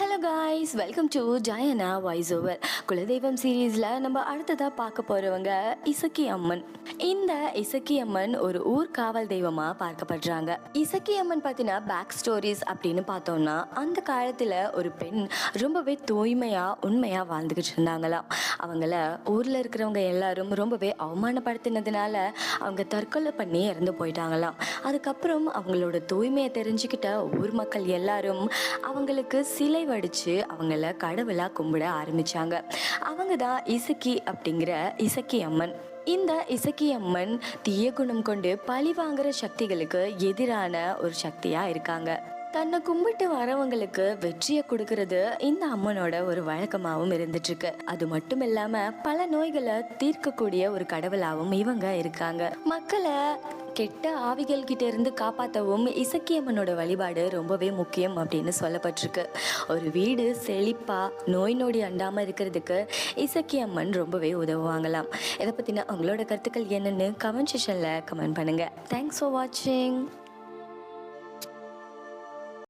Hello guys, welcome to Jayana voice over. குலதெய்வம் சீரீஸில் நம்ம அடுத்ததாக பார்க்க போகிறவங்க இசக்கி அம்மன். இந்த இசக்கி அம்மன் ஒரு ஊர் காவல் தெய்வமாக பார்க்கப்படுறாங்க. இசக்கி அம்மன் பார்த்தீங்கன்னா பேக் ஸ்டோரிஸ் அப்படின்னு பார்த்தோம்னா, அந்த காலத்தில் ஒரு பெண் ரொம்பவே தூய்மையாக உண்மையாக வாழ்ந்துக்கிட்டு இருந்தாங்களாம். அவங்கள ஊரில் இருக்கிறவங்க எல்லாரும் ரொம்பவே அவமானப்படுத்தினதுனால அவங்க தற்கொலை பண்ணி இறந்து போயிட்டாங்களாம். அதுக்கப்புறம் அவங்களோட தூய்மையை தெரிஞ்சுக்கிட்ட ஊர் மக்கள் எல்லாரும் அவங்களுக்கு சிலை வடித்து அவங்கள கடவுளாக கும்பிட ஆரம்பித்தாங்க. அவங்க தான் இசக்கி அம்மன். இந்த இசக்கி அம்மன் தீய குணம் கொண்டு பழி வாங்குற சக்திகளுக்கு எதிரான ஒரு சக்தியாக இருக்காங்க. தன்னை கும்பிட்டு வரவங்களுக்கு வெற்றியை கொடுக்கறது இந்த அம்மனோட ஒரு வழக்கமாகவும் இருந்துட்டு இருக்கு. அது மட்டும் இல்லாம பல நோய்களை தீர்க்கக்கூடிய ஒரு கடவுளாகவும் இவங்க இருக்காங்க. மக்களை கெட்ட ஆவிகள் கிட்ட இருந்து காப்பாற்றவும் இசக்கி அம்மனோட வழிபாடு ரொம்பவே முக்கியம் அப்படின்னு சொல்லப்பட்டிருக்கு. ஒரு வீடு செழிப்பா நோய் நொடி அண்டாம இருக்கிறதுக்கு இசக்கி அம்மன் ரொம்பவே உதவுவாங்களாம். இதை பத்தின உங்களோட கருத்துக்கள் என்னன்னு கமெண்ட் செக்ஷன்ல கமெண்ட் பண்ணுங்க. தேங்க்ஸ் ஃபார் வாட்சிங்.